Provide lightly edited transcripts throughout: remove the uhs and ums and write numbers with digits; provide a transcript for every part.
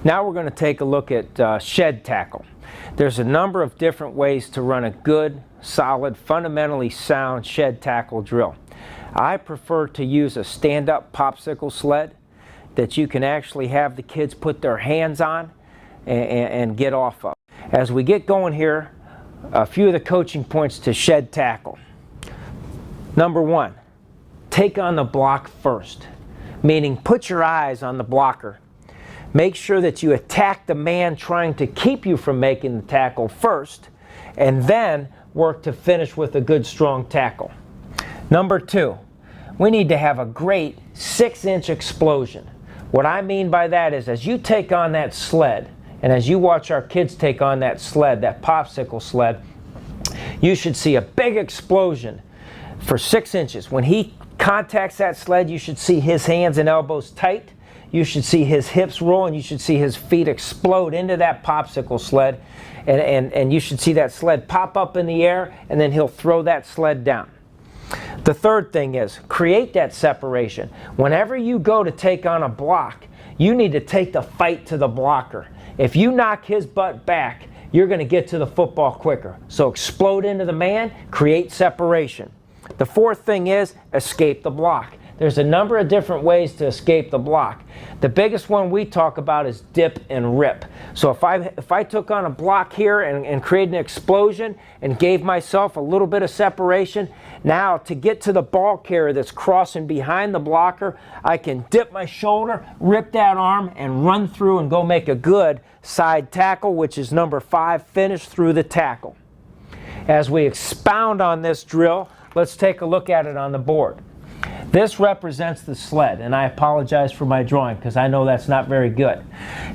Now we're going to take a look at shed tackle. There's a number of different ways to run a good, solid, fundamentally sound shed tackle drill. I prefer to use a stand-up popsicle sled that you can actually have the kids put their hands on and get off of. As we get going here, a few of the coaching points to shed tackle. Number one, take on the block first, meaning put your eyes on the blocker. Make sure that you attack the man trying to keep you from making the tackle first, and then work to finish with a good strong tackle. Number two, we need to have a great 6-inch explosion. What I mean by that is, as you take on that sled, and as you watch our kids take on that sled, that popsicle sled, you should see a big explosion for 6 inches. When he contacts that sled, you should see his hands and elbows tight. You should see his hips roll, and you should see his feet explode into that popsicle sled, and you should see that sled pop up in the air, and then he'll throw that sled down. The third thing is, create that separation. Whenever you go to take on a block, you need to take the fight to the blocker. If you knock his butt back, you're going to get to the football quicker. So explode into the man, create separation. The fourth thing is, escape the block. There's a number of different ways to escape the block. The biggest one we talk about is dip and rip. So if I took on a block here and created an explosion and gave myself a little bit of separation, now to get to the ball carrier that's crossing behind the blocker, I can dip my shoulder, rip that arm, and run through and go make a good side tackle, which is number 5, finish through the tackle. As we expound on this drill, let's take a look at it on the board. This represents the sled, and I apologize for my drawing because I know that's not very good.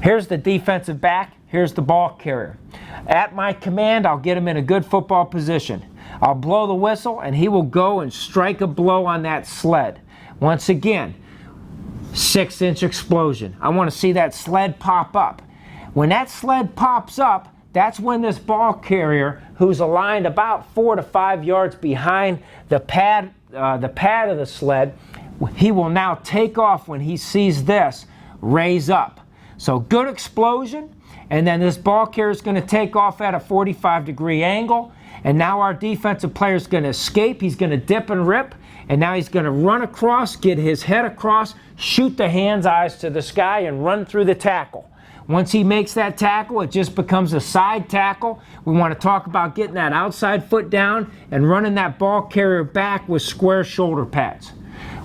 Here's the defensive back, here's the ball carrier. At my command, I'll get him in a good football position. I'll blow the whistle, and he will go and strike a blow on that sled. Once again, 6-inch explosion. I want to see that sled pop up. When that sled pops up, that's when this ball carrier, who's aligned about 4 to 5 yards behind the pad of the sled, he will now take off when he sees this raise up. So good explosion, and then this ball carrier is going to take off at a 45-degree angle, and now our defensive player is going to escape. He's going to dip and rip, and now he's going to run across, get his head across, shoot the hands, eyes to the sky, and run through the tackle. Once he makes that tackle, it just becomes a side tackle. We want to talk about getting that outside foot down and running that ball carrier back with square shoulder pads.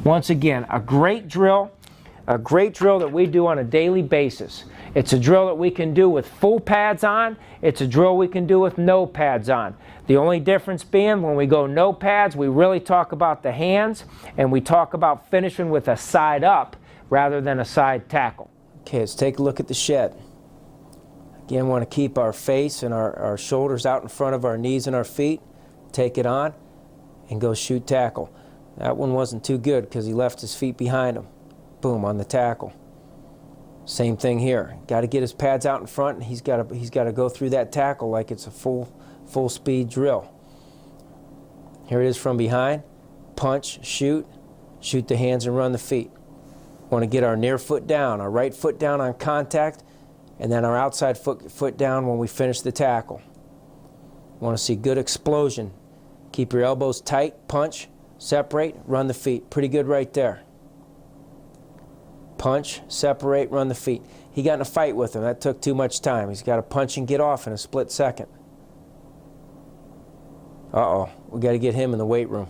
Once again, a great drill that we do on a daily basis. It's a drill that we can do with full pads on. It's a drill we can do with no pads on. The only difference being, when we go no pads, we really talk about the hands, and we talk about finishing with a side up rather than a side tackle. Okay, let's take a look at the shed. Again, we want to keep our face and our shoulders out in front of our knees and our feet. Take it on and go shoot tackle. That one wasn't too good because he left his feet behind him. Boom, on the tackle. Same thing here. Got to get his pads out in front, and he's got to go through that tackle like it's a full speed drill. Here it is from behind. Punch, shoot the hands and run the feet. Want to get our near foot down, our right foot down on contact, and then our outside foot down when we finish the tackle. Want to see good explosion. Keep your elbows tight, punch, separate, run the feet. Pretty good right there. Punch, separate, run the feet. He got in a fight with him. That took too much time. He's got to punch and get off in a split second. Uh-oh, we got to get him in the weight room.